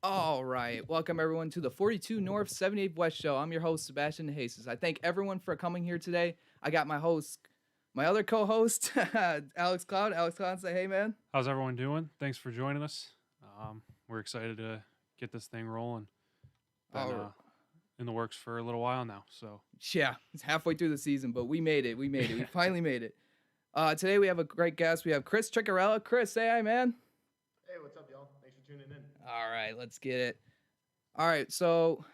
All right. Welcome everyone to the 42 North 78West show. I'm your host, Sebastian Jesus. I thank everyone for coming here today. I got my other co-host, Alex Cloud. Alex Cloud, say hey man. How's everyone doing? Thanks for joining us. We're excited to get this thing rolling. Been Oh in the works for a little while now. So yeah, it's halfway through the season, but we made it. We made it. We finally made it. Today we have a great guest. We have Chris Triccarella. Chris, say hi man. Hey, what's up, y'all? Thanks for tuning in. All right, let's get it. All right, so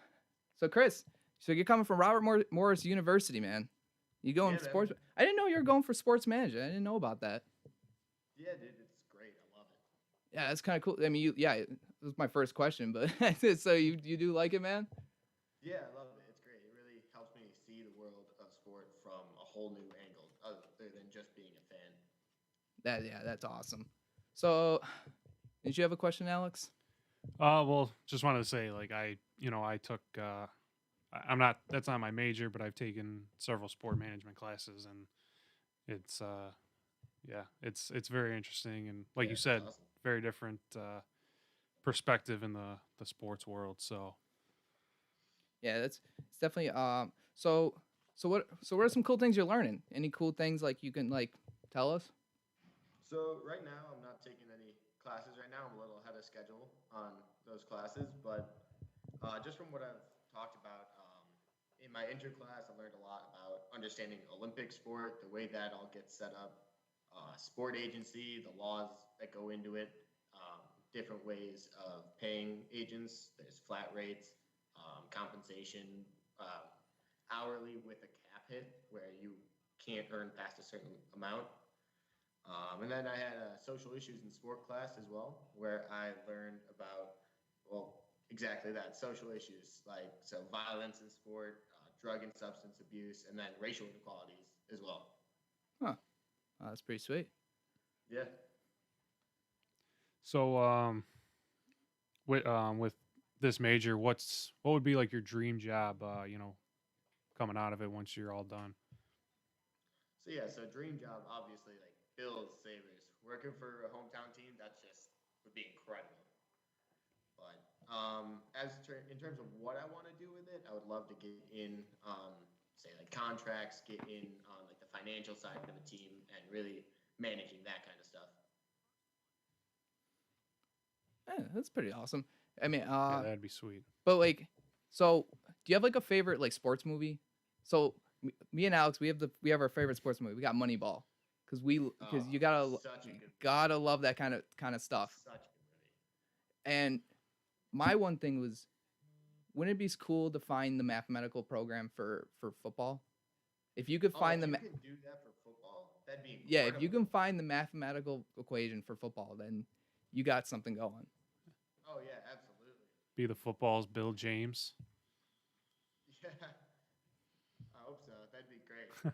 Chris, so you're coming from Robert Morris University, man. You going Yeah, man. sports? I didn't know you were going for sports management. I didn't know about that. Yeah, dude, it's great. I love it. Yeah, that's kind of cool. I mean, it was my first question, but so you do like it, man? Yeah, I love it. It's great. It really helps me see the world of sport from a whole new angle, other than just being a fan. That's awesome. So, did you have a question, Alex? well, just wanted to say, like, I took. I'm not. That's not my major, but I've taken several sport management classes, and it's it's very interesting, and like Yeah, you that's said, awesome. very different perspective in the sports world. So Yeah, it's definitely so what are some cool things you're learning? Any cool things like you can like tell us? So right now, I'm not taking any classes right now. I'm a little ahead of schedule on those classes, but just from what I've talked about in my intro class, I learned a lot about understanding Olympic sport, the way that all gets set up, sport agency, the laws that go into it, different ways of paying agents. There's flat rates, compensation, um, hourly with a cap hit where you can't earn past a certain amount. And then I had social issues in sport class as well, where I learned about, well, exactly that, social issues, like so violence in sport, drug and substance abuse, and then racial inequalities as well. Huh. That's pretty sweet. Yeah. so with this major, what would be like your dream job? Coming out of it once you're all done. So yeah, so dream job, obviously, like Bills, Sabres, working for a hometown team, that's just would be incredible. But in terms of what I want to do with it, I would love to get in, say like contracts, get in on like the financial side of the team, and really managing that kind of stuff. Yeah, that's pretty awesome. I mean, Yeah, that'd be sweet. but like, so do you have like a favorite like sports movie? So me and Alex, we have our favorite sports movie. We got Moneyball, because Oh, such a you good movie. gotta love that kind of stuff. Such a good movie. And my one thing was, wouldn't it be cool to find the mathematical program for football? If you could Oh, find if the you can do that for football, that'd be yeah, if you incredible. can find the mathematical equation for football, then you got something going. Oh yeah, absolutely. Be the football's Bill James. Yeah, I hope so. That'd be great.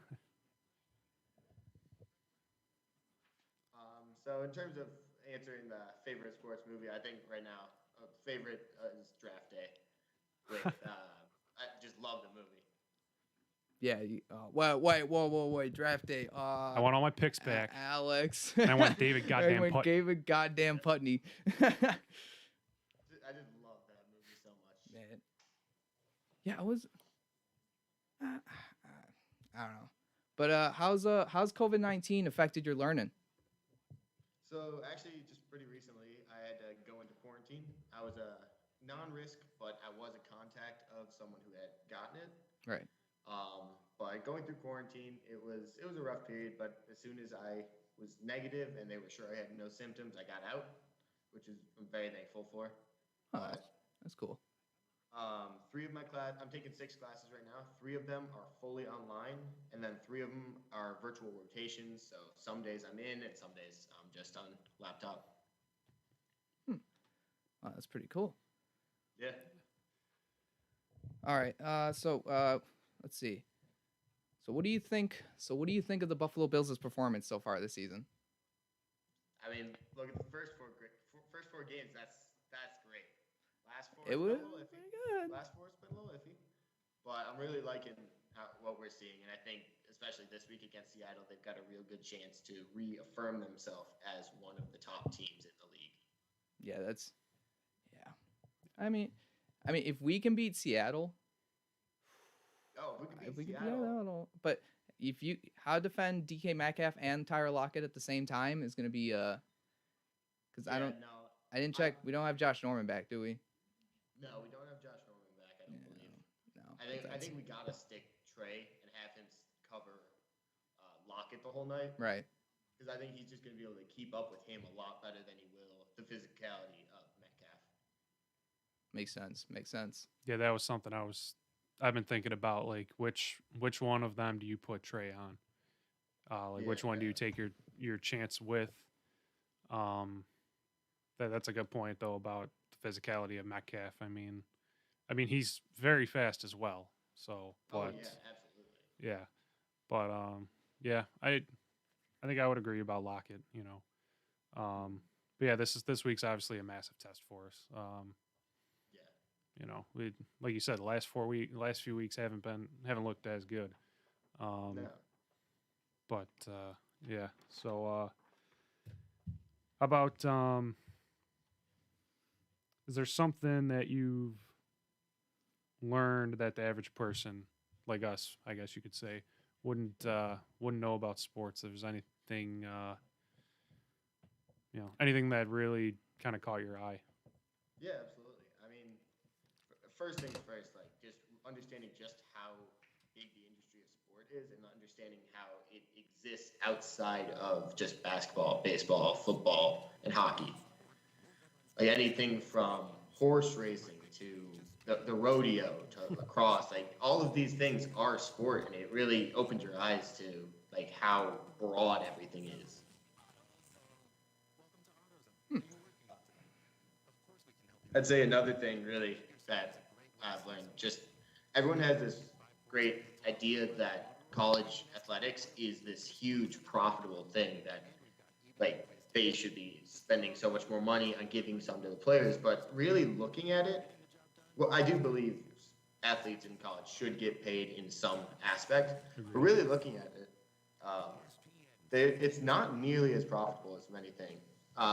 So in terms of answering the favorite sports movie, I think right now favorite is Draft Day. With I just love the movie. Yeah. Wait. Draft day. I want all my picks back, Alex. and I want David I goddamn went Putney. David goddamn Putney. I just love that movie so much. Man. Yeah, I was. I don't know. But how's COVID-19 affected your learning? So actually, just pretty recently, I had to go into quarantine. I was a non-risk, but I was a contact of someone who had gotten it. Right. But going through quarantine, it was a rough period. But as soon as I was negative and they were sure I had no symptoms, I got out, which is I'm very thankful for. Oh, But that's cool. three of my class, I'm taking six classes right now. Three of them are fully online, and then three of them are virtual rotations. So some days I'm in, and some days I'm just on laptop. Hmm. Oh, that's pretty cool. Yeah. All right. Let's see. So what do you think? So what do you think of the Buffalo Bills' performance so far this season? I mean, look at the first four games. That's great. Last four It has was been a little iffy. pretty good. Last four has been a little iffy, but I'm really liking what we're seeing, and I think especially this week against Seattle, they've got a real good chance to reaffirm themselves as one of the top teams in the league. Yeah, that's yeah. I mean, if we can beat Seattle, Oh, if we could if beat we can beat Seattle. Seattle, but if you how to defend DK Metcalf and Tyler Lockett at the same time is going to be because Yeah, I didn't check. We don't have Josh Norman back, do we? no, we don't have Josh Norman back. I don't believe. No. I think we gotta stick Trey and have him cover Lockett the whole night Right. because I think he's just gonna be able to keep up with him a lot better than he will the physicality of Metcalf. Makes sense. Makes sense. Yeah, that was something I've been thinking about, like which one of them do you put Trey on? Like which one do you take your chance with? That's a good point though about the physicality of Metcalf. I mean he's very fast as well. So, but Oh yeah, absolutely. yeah, but yeah, I think I would agree about Lockett. But yeah, this week's obviously a massive test for us. Yeah. We like you said, the last few weeks haven't looked as good. No. But yeah. So how about is there something that you've learned that the average person like us, I guess you could say, wouldn't know about sports? If there's anything anything that really kind of caught your eye. Yeah, absolutely. I mean, first things first, like just understanding just how big the industry of sport is and understanding how it exists outside of just basketball, baseball, football, and hockey. Like anything from horse racing to the rodeo to lacrosse, like all of these things are sport, and it really opens your eyes to like how broad everything is. I'd say another thing really that I've learned, just everyone has this great idea that college athletics is this huge profitable thing that like they should be spending so much more money on giving some to the players, but really looking at it, well, I do believe athletes in college should get paid in some aspect, but really looking at it, it's not nearly as profitable as many think.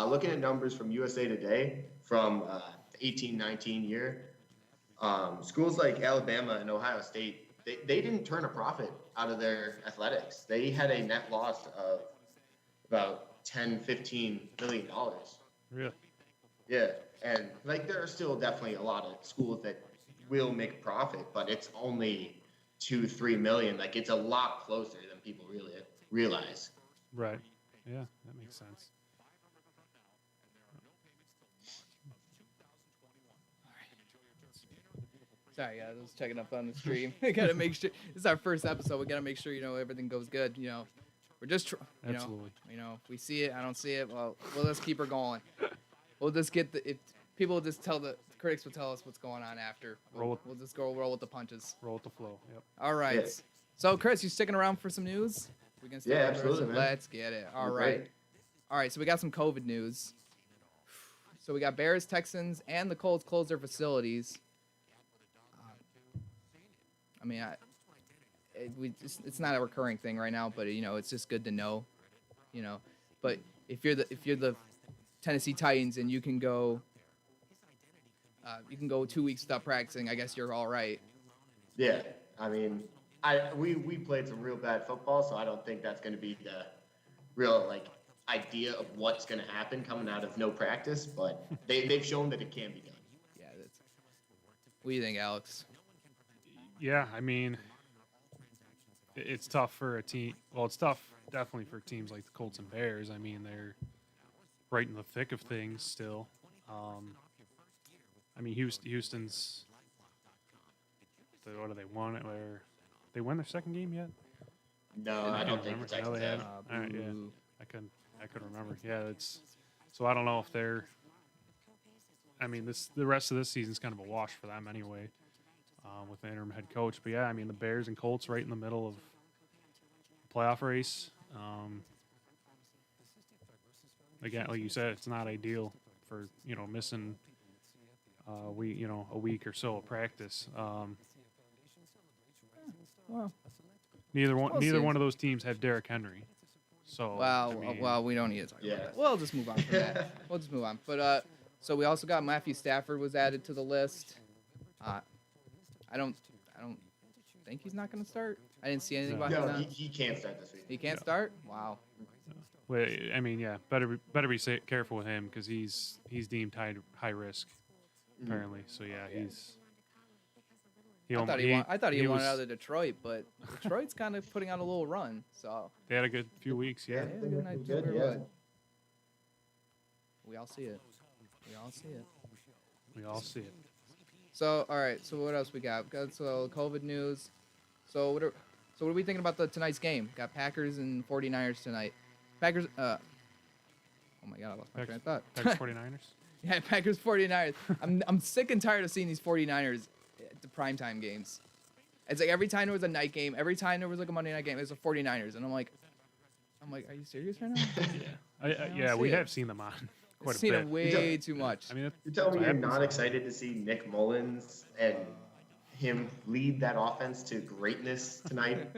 Looking at numbers from USA Today from the 18-19 year, schools like Alabama and Ohio State, they didn't turn a profit out of their athletics. They had a net loss of about $10-15 million. Really? Yeah, and like there are still definitely a lot of schools that will make a profit, but it's only 2-3 million. Like it's a lot closer than people really realize. Right. Yeah, that makes sense. Sorry, guys. I was checking up on the stream. We gotta make sure this is our first episode. We gotta make sure everything goes good. We're just Absolutely. if we see it, I don't see it. Well, we'll just keep her going. We'll just get if people will just tell the critics will tell us what's going on after. We'll just go roll with the punches. Roll with the flow. Yep. All right. Yeah. So, Chris, you sticking around for some news? We can Yeah, absolutely, man. Let's get it. All Great. right. All right. So we got some COVID news. So we got Bears, Texans, and the Colts closed their facilities. I mean, it's not a recurring thing right now, but it's just good to know. But if you're the Tennessee Titans and you can go 2 weeks without practicing, I guess you're all right. Yeah, I mean, we played some real bad football, so I don't think that's going to be the real idea of what's going to happen coming out of no practice. But they've shown that it can be done. Yeah, what do you think, Alex? Yeah, I mean, it's tough for a team. Well, it's tough definitely for teams like the Colts and Bears. I mean, they're right in the thick of things still. I mean, Houston's. What do they won? Or they won their second game yet? No, I don't think the Texans have. All right, yeah, I couldn't remember. Yeah, so I don't know if they're. I mean, the rest of this season's kind of a wash for them anyway. With the interim head coach. But yeah, I mean, the Bears and Colts right in the middle of the playoff race. Again, like you said, it's not ideal for, missing a week or so of practice. Well, neither one of those teams have Derrick Henry. So well, we don't need to talk about that. We'll just move on from that. We'll just move on. But So we also got Matthew Stafford was added to the list. Uh, I don't think he's not going to start. I didn't see anything No. about him. No, Now. he can't start this week. He can't No. start. Wow. Well, I mean, yeah, better be careful with him because he's deemed high risk apparently. So yeah, Yeah. I thought he wanted was, out of Detroit, but Detroit's kind of putting out a little run. So They had a good few weeks. Yeah. yeah, they had a good night Good, too, yeah. but we all see it. We all see it. We all see it. So all right. So what else we got? We got so COVID news. So what are we thinking about tonight's game? Got Packers and 49ers tonight. Packers. Oh my God, I lost my train of thought. Packers 49ers. Yeah, Packers 49ers. I'm sick and tired of seeing these 49ers at the primetime games. It's like every time there was a night game, every time there was like a Monday night game, it was the 49ers. And I'm like, are you serious right now? Yeah, don't we see it. have seen them on quite I've a seen bit. it way too much. I mean, You tell me what you're happens. not excited to see Nick Mullins and him lead that offense to greatness tonight?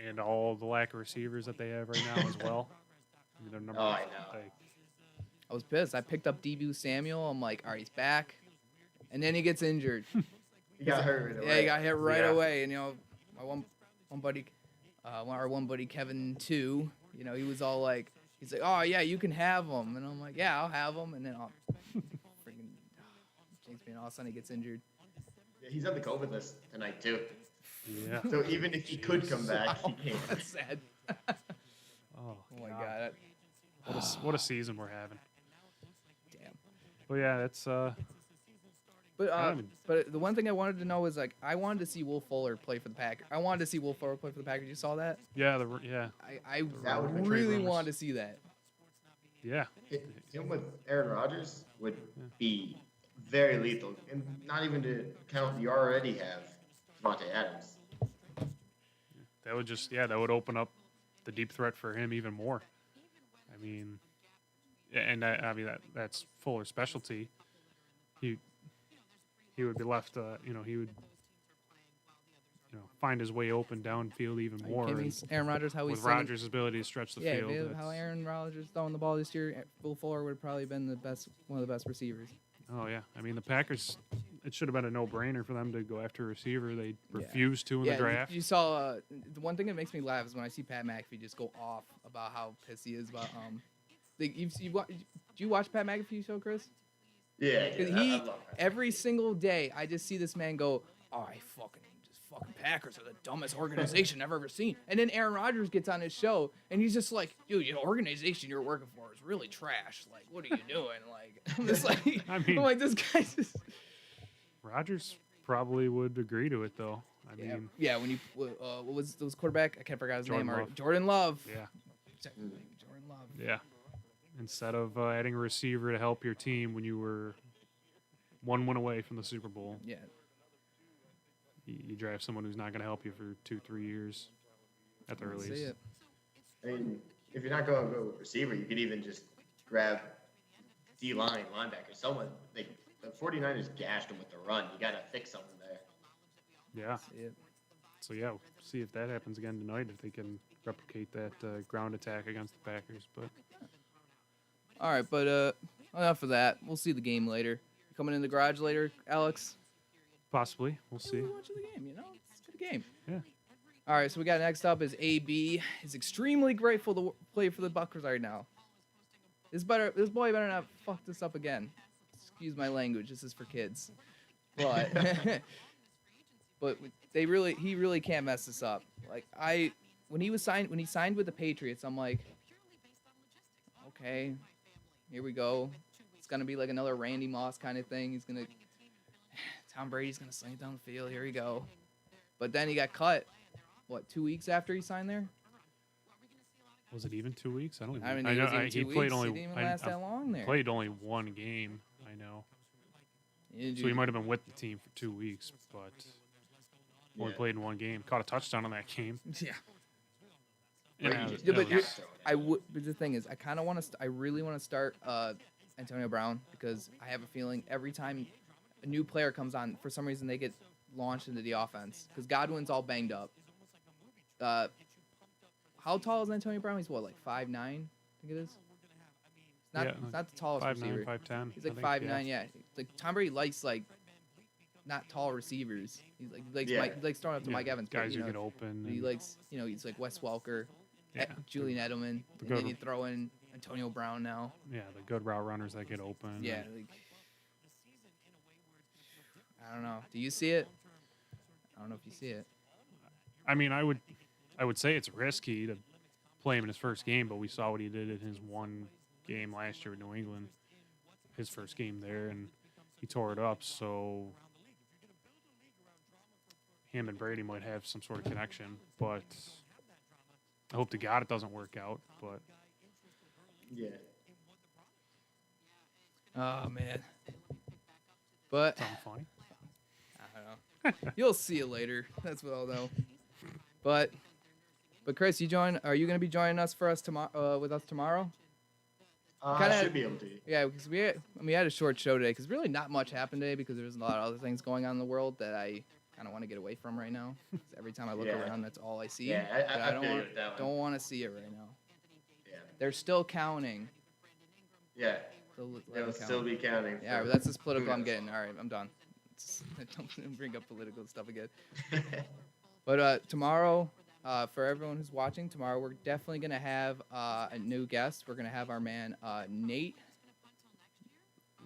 And all the lack of receivers that they have right now as well. I mean, their number, Oh, I know. like, I was pissed. I picked up Debo Samuel. I'm like, all right, he's back. And then he gets injured. He got hurt right away. Yeah, he got hit right Yeah. away. And, my one buddy, our one buddy, Kevin, too, he was all like, he's like, oh, yeah, you can have him. And I'm like, yeah, I'll have him. And then freaking jinx me, and all of a sudden he gets injured. Yeah, he's on the COVID list tonight too. yeah. So even if he could come back, he can't. That's sad. Oh, Oh, my God. What a season we're having. Damn. But yeah, that's But the one thing I wanted to know is, like, I wanted to see Will Fuller play for the Packers. I wanted to see Will Fuller play for the Packers. You saw that? yeah, I That would've been trade really rumors. wanted to see that. yeah. Him with Aaron Rodgers would be very lethal, and not even to count you already have Devontae Adams. That would open up the deep threat for him even more. I mean, that's Fuller's specialty. He would be left. He would find his way open downfield even more. And Aaron Rodgers, how he's with Rodgers' ability to stretch the field. how that's- Aaron Rodgers throwing the ball this year, Will Fuller would have probably been one of the best receivers. Oh yeah, I mean the Packers. It should have been a no-brainer for them to go after a receiver. They refused to in the draft. You saw the one thing that makes me laugh is when I see Pat McAfee just go off about how pissed he is about do you watch Pat McAfee show, Chris? Yeah, I 'Cause do. I love that. every single day I just see this man go, oh, fucking Packers are the dumbest organization I've ever seen. And then Aaron Rodgers gets on his show and he's just like, dude, the organization you're working for is really trash. Like, what are you doing? Like, I'm just like, I mean- I'm like, this guy just. Rodgers probably would agree to it though. I mean, Yeah, when you what was those quarterback? I can't forget his Jordan name. Love. Jordan Love. yeah, Jordan Love. yeah. Instead of adding a receiver to help your team when you were one win away from the Super Bowl, Yeah. you draft someone who's not going to help you for 2-3 years at the I see earliest. it. I mean, if you're not going to go with receiver, you could even just grab D-line, linebacker, someone. The 49ers gashed him with the run. You got to fix something there. Yeah. See it. So yeah, we'll see if that happens again tonight. If they can replicate that ground attack against the Packers, but All right, but enough of that. We'll see the game later. Coming in the garage later, Alex. possibly we'll see. We're watching the game. It's a good game. Yeah. All right, so we got next up is AB. He's extremely grateful to play for the Buckers right now. This boy better not fuck this up again. Excuse my language. This is for kids. But but he really can't mess this up. Like when he signed with the Patriots, I'm like, okay, here we go. It's gonna be like another Randy Moss kind of thing. Tom Brady's gonna sling it down the field. Here we go. But then he got cut. What, 2 weeks after he signed there? Was it even 2 weeks? I don't even. I mean, I it know was even he 2 played weeks. only. He didn't even last that long there. Played only one game. I know. Yeah, So he might have been with the team for 2 weeks, but only Yeah. played in one game. Caught a touchdown on that game. Yeah. Brady And, just Yeah, but it kept was- throwing it. But the thing is, I really want to start Antonio Brown because I have a feeling every time a new player comes on, for some reason they get launched into the offense because Godwin's all banged up. How tall is Antonio Brown? He's what, like 5'9"? I think it is. Not Yeah, it's not the tallest 5'9", receiver. 5'10". He's like 5'9". Yeah, like Tom Brady likes like not tall receivers. He likes throwing up to Mike Evans. But, Guys you who know, get open. he and- likes he's like Wes Welker, Yeah, Julian Edelman, the and good- then you throw in Antonio Brown now. Yeah, the good route runners that get open. Yeah, and- like I don't know. Do you see it? I don't know if you see it. I mean, I would say it's risky to play him in his first game, but we saw what he did in his one game last year with New England, his first game there, and he tore it up. So him and Brady might have some sort of connection, but I hope to God it doesn't work out. But Yeah. Oh man. But something funny. I don't know. You'll see it later. That's what I'll know. But Chris, are you going to be joining us tomorrow with us tomorrow? I Kinda- should be able to. Yeah, because we had a short show today because really not much happened today because there's a lot of other things going on in the world that I kind of want to get away from right now. 'Cause every time I look Yeah. around, that's all I see. Yeah, But I don't feel you want with that one. don't want to see it right now. Yeah. They're still counting. Yeah. Still let They'll them still count. be counting. Yeah, for- but that's as political I'm knows? getting. All right, I'm done. Don't bring up political stuff again. But tomorrow, for everyone who's watching, tomorrow we're definitely gonna have a new guest. We're gonna have our man Nate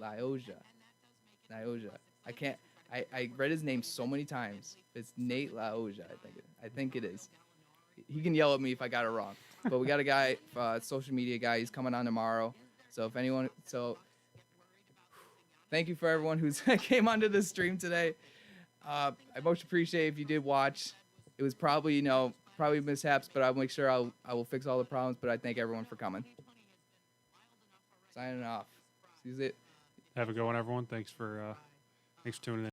Lioja. I read his name so many times. It's Nate Lioja. I think it is. He can yell at me if I got it wrong. But we got a guy, social media guy. He's coming on tomorrow. So thank you for everyone who's came onto the stream today. I most appreciate if you did watch. It was probably mishaps, but I'll make sure I will fix all the problems. But I thank everyone for coming. Signing off. See you. Have a good one, everyone. Thanks for tuning in.